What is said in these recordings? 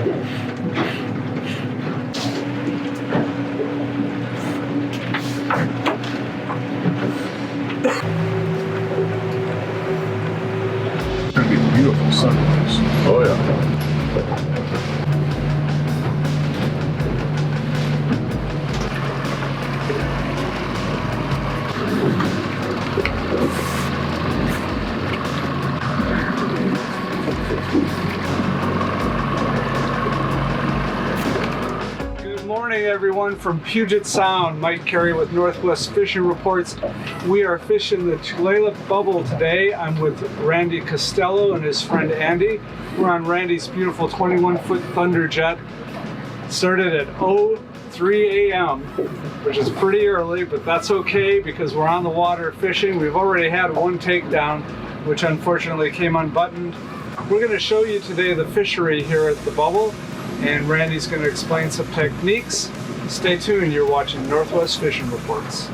Gonna be a beautiful sunrise. Oh yeah. Good morning, everyone, from Puget Sound. Mike Carey with Northwest Fishing Reports. We are fishing the Tulalip Bubble today. I'm with Randy Castello and his friend Andy. We're on Randy's beautiful 21-foot Thunderjet. Started at 03 a.m., which is pretty early, but that's okay because we're on the water fishing. We've already had one takedown, which unfortunately came unbuttoned. We're going to show you today the fishery here at the Bubble, and Randy's going to explain some techniques. Stay tuned, you're watching Northwest Fishing Reports.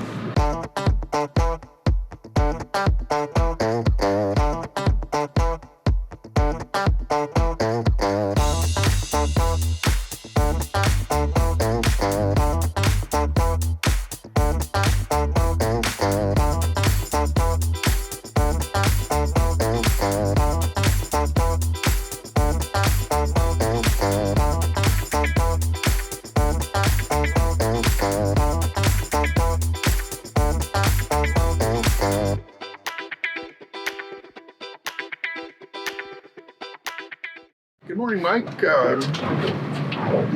Good morning, Mike.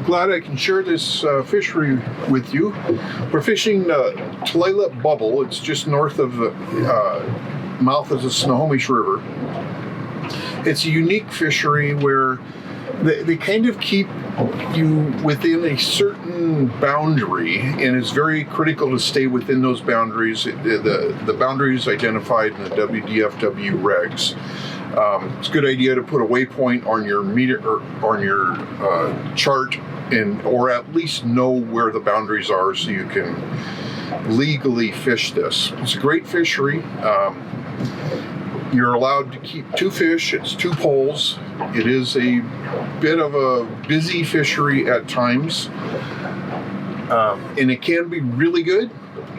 Glad I can share this fishery with you. We're fishing Tulalip Bubble. It's just north of the mouth of the Snohomish River. It's a unique fishery where they kind of keep you within a certain boundary, and it's very critical to stay within those boundaries. The boundaries identified in the WDFW regs. It's a good idea to put a waypoint on your meter or on your chart, or at least know where the boundaries are so you can legally fish this. It's a great fishery. You're allowed to keep 2 fish. It's 2 poles. It is a bit of a busy fishery at times, and it can be really good.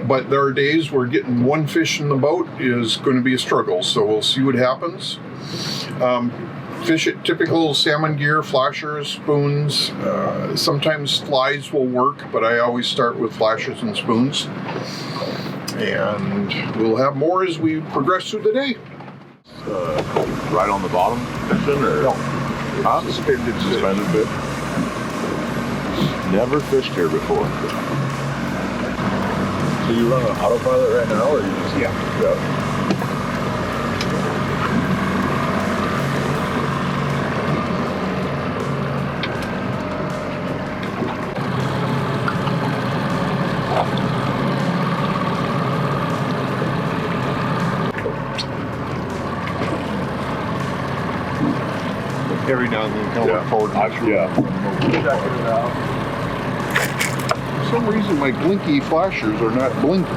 But there are days where getting 1 fish in the boat is going to be a struggle. So we'll see what happens. Fish at typical salmon gear, flashers, spoons. Sometimes flies will work, but I always start with flashers and spoons. And we'll have more as we progress through the day. Right on the bottom fishing, or No. huh? Suspended bit. Never fished here before. So you run an autopilot right now, or you just Yeah. Every now and then, kind of look forward to this. Checking it out. For some reason, my blinky flashers are not blinking.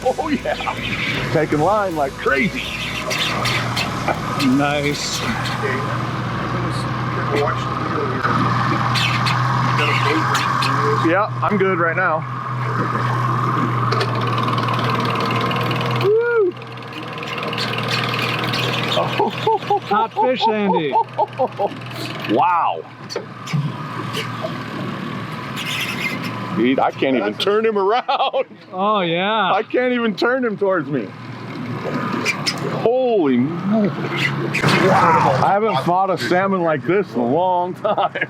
Oh yeah, taking line like crazy. Nice. Yeah, I'm good right now. Woo! Hot fish, Andy. Wow. I can't even turn him around. Oh, yeah. I can't even turn him towards me. Holy moly. Wow. I haven't fought a salmon like this in a long time.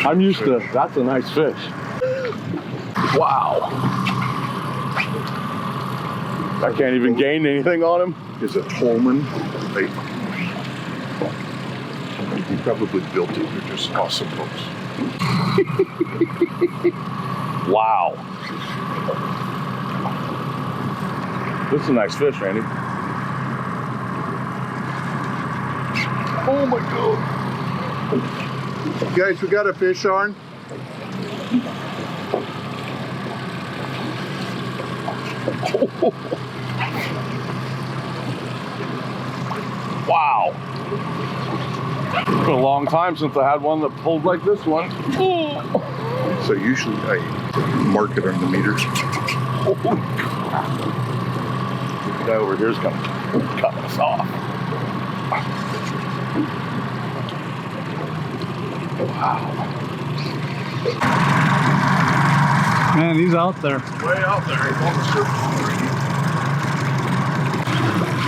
I'm used to, that's a nice fish. Wow. I can't even gain anything on him. Is it Holman? He probably built it. They're just awesome boats. Wow. This is a nice fish, Randy. Oh my God. Guys, we got a fish on. Wow. It's been a long time since I had one that pulled like this one. So usually I mark it on the meters. The guy over here is going to cut us off. Wow. Man, he's out there. Way out there. He's on the surface already.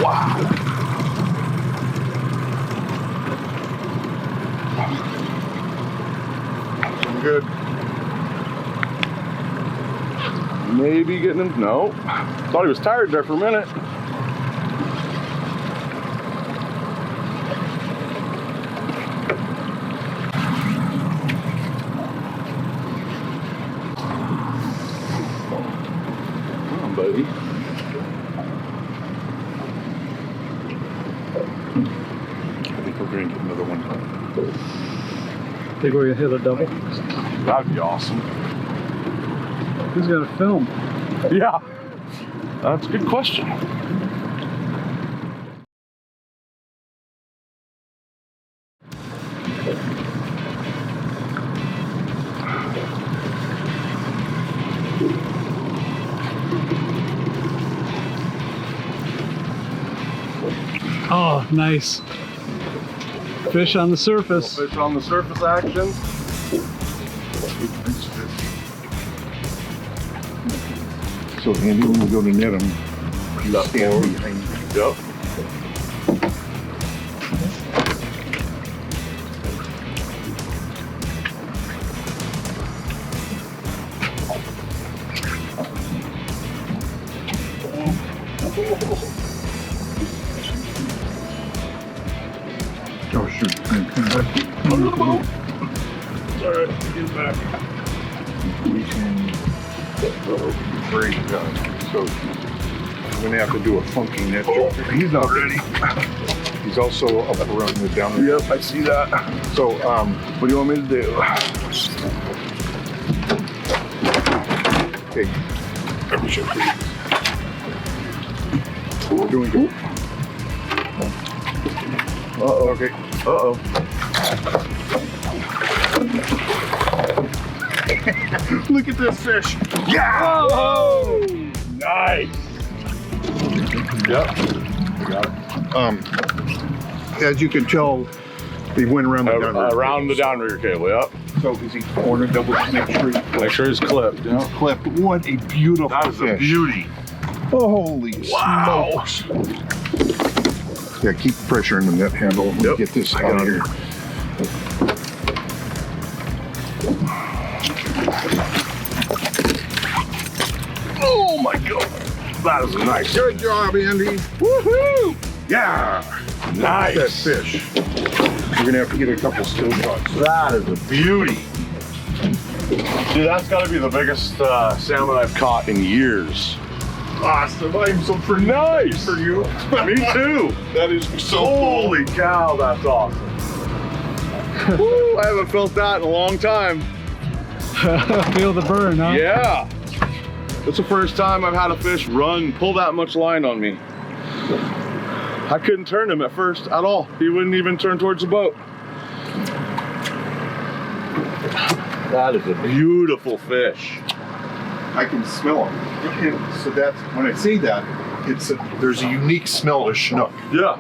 Wow. Good. Maybe getting him. No. Thought he was tired there for a minute. Come on, buddy. I think we're going to get another one. Think we're gonna hit a double? That'd be awesome. Who's gonna film? Yeah. That's a good question. Oh, nice. Fish on the surface. Fish on the surface action. So Andy, when we go to net him, you stand behind me. Yep. Oh shoot. Under the boat. Alright, get back. We can break so we're gonna have to do a funky net job. He's not ready. He's also up around the down there. Yep, I see that. So What do you want me to do? okay. Every ship. We're doing good. Uh-oh. Okay. Uh-oh. Look at this fish. Yeah! Oh! Nice. Yep. Got it. As you can tell, he went around the down Around the downrigger cable, yep. So is he cornered double? Make sure Make sure it's clipped. it's clipped. What a beautiful That is fish. a beauty. Holy Wow. smokes. Yeah, keep pressure in the net handle. Let me Yep. get this I out got of it. here. Oh my God. That is nice. Good job, Andy. Woohoo! Yeah. Nice. That fish. We're gonna have to get a couple still shots. That is a beauty. Dude, that's got to be the biggest salmon I've caught in years. Awesome. I'm so pretty Nice. for you. Me too. That is so Holy cow, that's awesome. Woo, I haven't felt that in a long time. Feel the burn, huh? Yeah. It's the first time I've had a fish pull that much line on me. I couldn't turn him at first at all. He wouldn't even turn towards the boat. That is a beautiful fish. I can smell them. And so that's when I say that, there's a unique smell to Chinook. Yeah.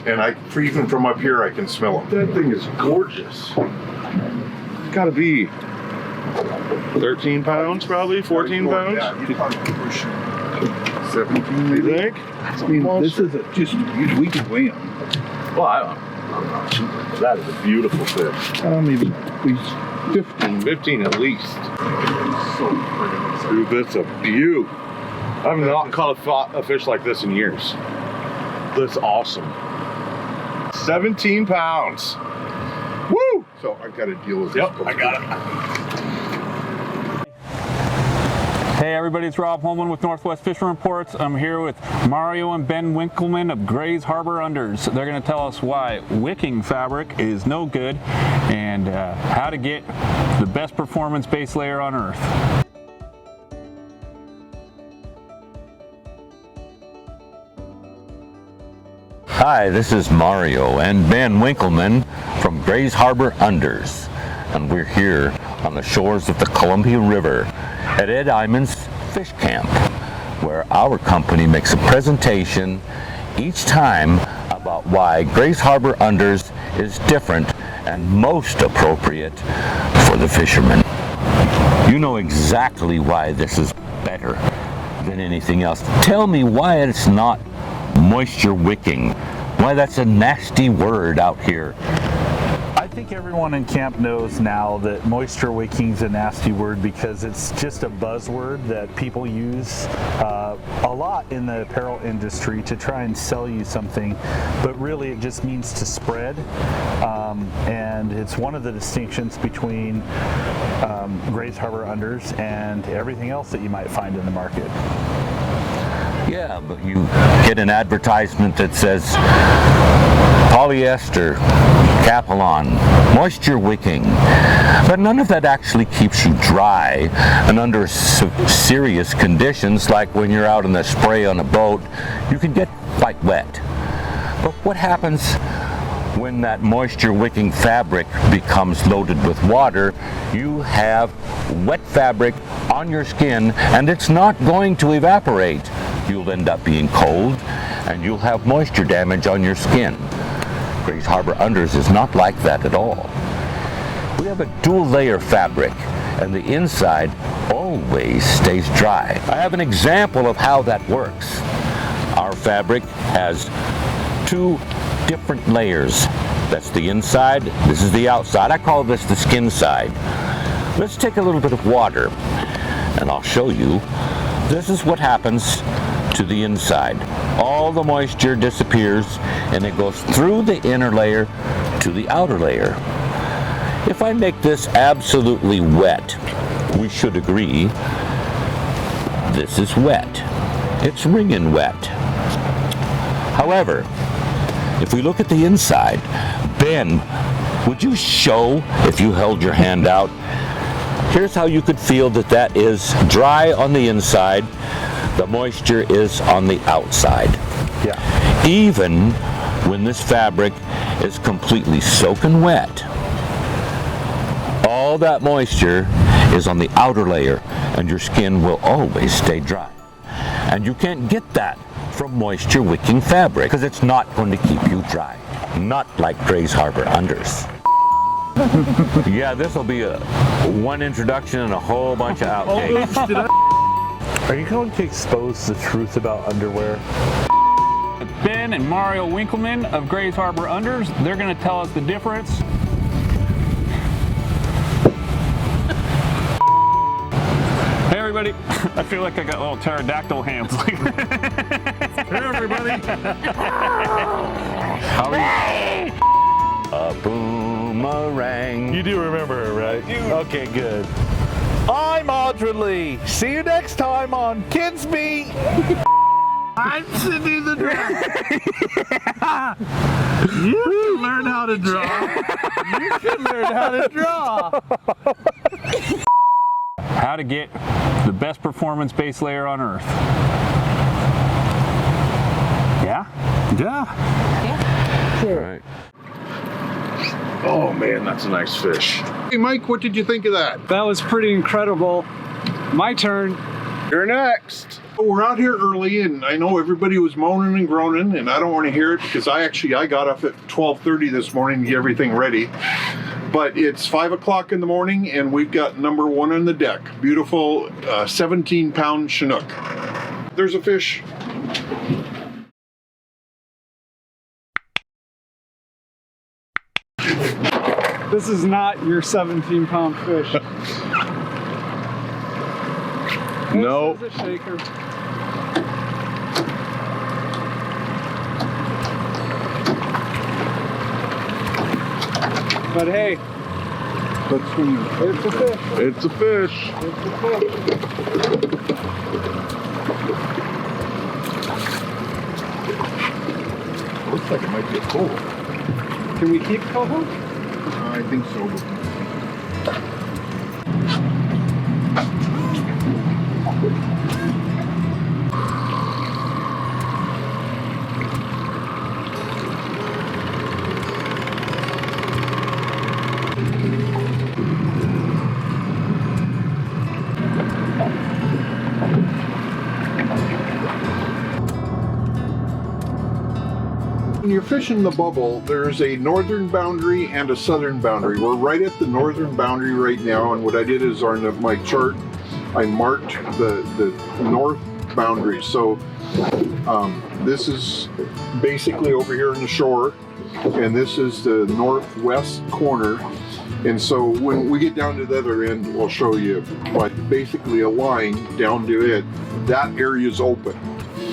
And even from up here, I can smell them. That thing is gorgeous. It's got to be 13 pounds, probably 14 pounds. Yeah, you're probably pushing 17, maybe. You think? I mean, this is just, we can weigh them. Well, I'm not sure. That is a beautiful fish. Maybe 15. 15 at least. So pretty. Dude, that's a beaut. I've not caught a fish like this in years. That's awesome. 17 pounds. Woo! So I've got to deal with this. Yep, I got it. Hey everybody, it's Rob Holman with Northwest Fishing Reports. I'm here with Mario and Ben Winkleman of Grays Harbor Unders. They're going to tell us why wicking fabric is no good and how to get the best performance base layer on earth. Hi, this is Mario and Ben Winkleman from Grays Harbor Unders, and we're here on the shores of the Columbia River at Ed Iman's Fish Camp, where our company makes a presentation each time about why Grays Harbor Unders is different and most appropriate for the fishermen. You know exactly why this is better than anything else. Tell me why it's not moisture wicking, why that's a nasty word out here. I think everyone in camp knows now that moisture wicking is a nasty word because it's just a buzzword that people use a lot in the apparel industry to try and sell you something, but really it just means to spread, and it's one of the distinctions between Grays Harbor Unders and everything else that you might find in the market. Yeah, but you get an advertisement that says polyester, Capilon, moisture wicking, but none of that actually keeps you dry and under serious conditions, like when you're out in the spray on a boat, you can get quite wet. But what happens when that moisture wicking fabric becomes loaded with water? You have wet fabric on your skin and it's not going to evaporate. You'll end up being cold and you'll have moisture damage on your skin. Grays Harbor Unders is not like that at all. We have a dual layer fabric and the inside always stays dry. I have an example of how that works. Our fabric has two different layers. That's the inside, this is the outside. I call this the skin side. Let's take a little bit of water and I'll show you. This is what happens to the inside. All the moisture disappears and it goes through the inner layer to the outer layer. If I make this absolutely wet, we should agree this is wet. It's wringing wet. However, if we look at the inside, Ben, would you show, if you held your hand out, here's how you could feel that that is dry on the inside, the moisture is on the outside. Yeah. Even when this fabric is completely soaking wet, all that moisture is on the outer layer and your skin will always stay dry. And you can't get that from moisture wicking fabric because it's not going to keep you dry. Not like Grays Harbor Unders. Yeah, this will be one introduction and a whole bunch of outtakes. Are you going to expose the truth about underwear? Ben and Mario Winkleman of Grays Harbor Unders, they're going to tell us the difference. Hey everybody, I feel like I got little pterodactyl hands. Hey everybody. How are you? A boomerang. You do remember her, right? Okay, good. I'm Audra Lee. See you next time on Kids Meet. I'm Cindy the Draw. You can learn how to draw. You can learn how to draw. How to get the best performance base layer on earth. Yeah? Yeah. All right. Oh man, that's a nice fish. Hey, Mike, what did you think of that? That was pretty incredible. My turn. You're next. We're out here early, and I know everybody was moaning and groaning, and I don't want to hear it because I got up at 12:30 this morning to get everything ready. But it's 5 o'clock in the morning, and we've got number one on the deck. Beautiful 17-pound Chinook. There's a fish. This is not your 17-pound fish. No. This is a shaker. But hey, Let's swing it. it's a fish. It's a fish. It's a fish. Looks like it might be a cold. Can we keep coho? I think so. When you're fishing the bubble, there's a northern boundary and a southern boundary. We're right at the northern boundary right now, and what I did is on my chart, I marked the north boundary. So this is basically over here on the shore, and this is the northwest corner. And so when we get down to the other end, we'll show you, but basically a line down to it, that area is open.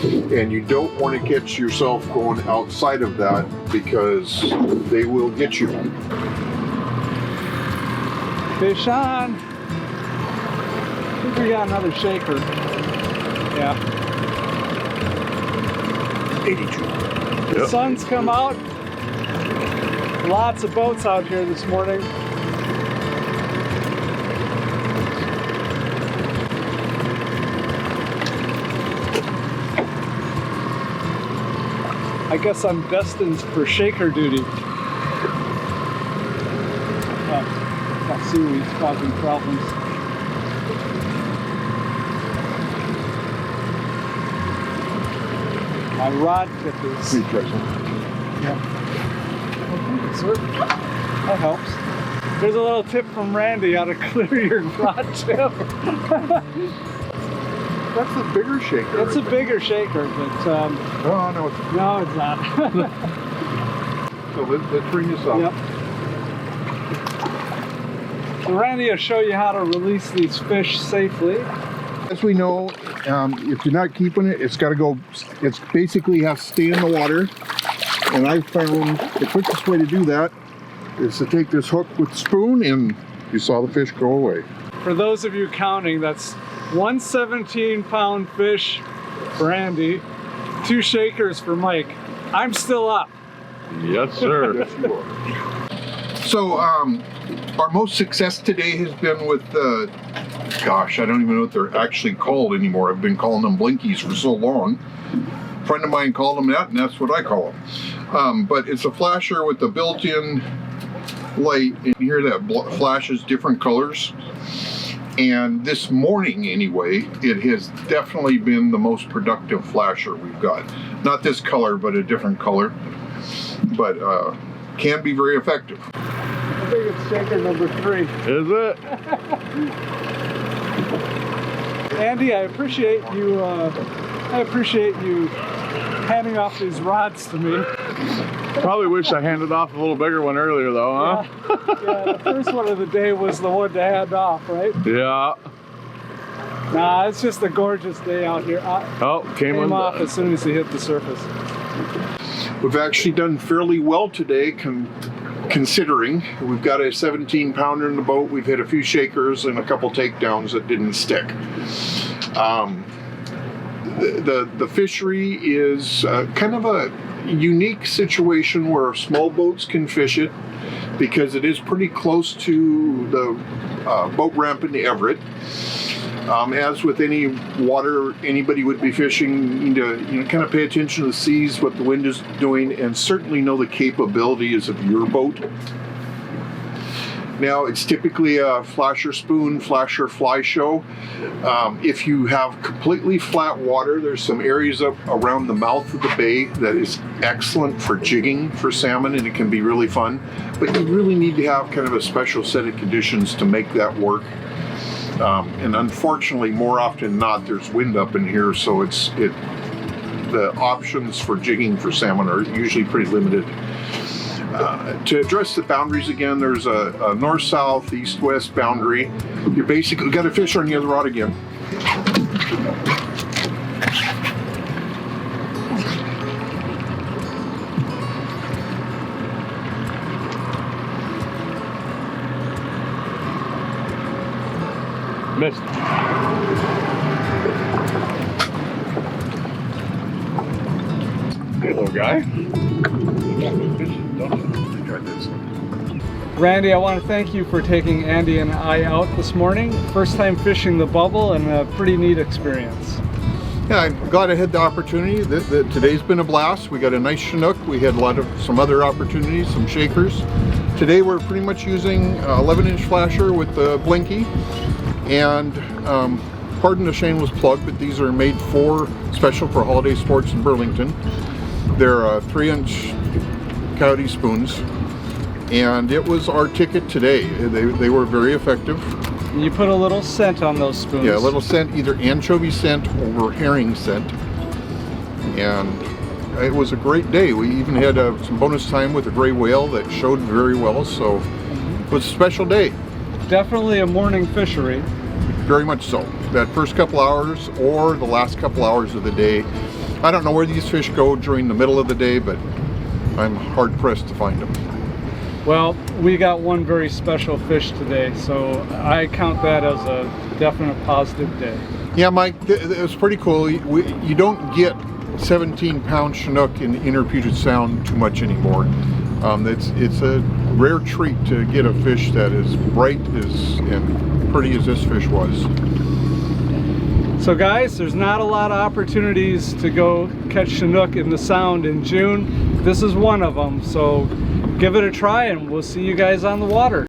And you don't want to catch yourself going outside of that because they will get you. Fish on. I think we got another shaker. Yeah. 82. The sun's come out. Lots of boats out here this morning. I guess I'm destined for shaker duty. That seaweed's causing problems. My rod tip is... Yeah. Okay, sir. That helps. There's a little tip from Randy how to clear your rod tip. That's a bigger shaker. It's a bigger shaker, but Oh, no, it's no, it's not. So let's bring this up. Yep. So Randy will show you how to release these fish safely. As we know, if you're not keeping it, it's got to go, it's basically has to stay in the water. And I found the quickest way to do that is to take this hook with the spoon, and you saw the fish go away. For those of you counting, that's one 17-pound fish for Andy, 2 shakers for Mike. I'm still up. Yes, sir. Yes, you are. So, our most success today has been with gosh, I don't even know what they're actually called anymore. I've been calling them blinkies for so long. A friend of mine called them that, and that's what I call them. But it's a flasher with a built-in light, and here that flashes different colors. And this morning, anyway, it has definitely been the most productive flasher we've got. Not this color, but a different color. But can be very effective. I think it's shaker number 3. Is it? Andy, I appreciate you handing off these rods to me. Probably wish I handed off a little bigger one earlier, though, huh? Yeah, the first one of the day was the one to hand off, right? Yeah. Nah, it's just a gorgeous day out here. Came off as soon as he hit the surface. We've actually done fairly well today, considering we've got a 17-pounder in the boat. We've hit a few shakers and a couple takedowns that didn't stick. The fishery is kind of a unique situation where small boats can fish it because it is pretty close to the boat ramp in the Everett. As with any water anybody would be fishing, you need to kind of pay attention to the seas, what the wind is doing, and certainly know the capabilities of your boat. Now it's typically a flasher spoon, flasher fly show. If you have completely flat water, there's some areas up around the mouth of the bay that is excellent for jigging for salmon, and it can be really fun. But you really need to have kind of a special set of conditions to make that work. And unfortunately, more often than not, there's wind up in here, so the options for jigging for salmon are usually pretty limited. To address the boundaries again, there's a north-south, east-west boundary. You basically got a fish on the other rod again. Missed. Hey, little guy. Randy, I want to thank you for taking Andy and I out this morning. First time fishing the bubble and a pretty neat experience. Yeah, I'm glad I had the opportunity. Today's been a blast. We got a nice Chinook. We had some other opportunities, some shakers. Today we're pretty much using 11-inch flasher with the blinky. And pardon the shameless plug, but these are made special for holiday sports in Burlington. They're 3-inch coyote spoons. And it was our ticket today. They were very effective. You put a little scent on those spoons. Yeah, a little scent, either anchovy scent or herring scent. And it was a great day. We even had some bonus time with a gray whale that showed very well, so it was a special day. Definitely a morning fishery. Very much so. That first couple hours or the last couple hours of the day. I don't know where these fish go during the middle of the day, but I'm hard pressed to find them. Well, we got one very special fish today, so I count that as a definite positive day. Yeah, Mike, it was pretty cool. You don't get 17-pound Chinook in inner Puget Sound too much anymore. It's a rare treat to get a fish that is bright and pretty as this fish was. So guys, there's not a lot of opportunities to go catch Chinook in the Sound in June. This is one of them, so give it a try and we'll see you guys on the water.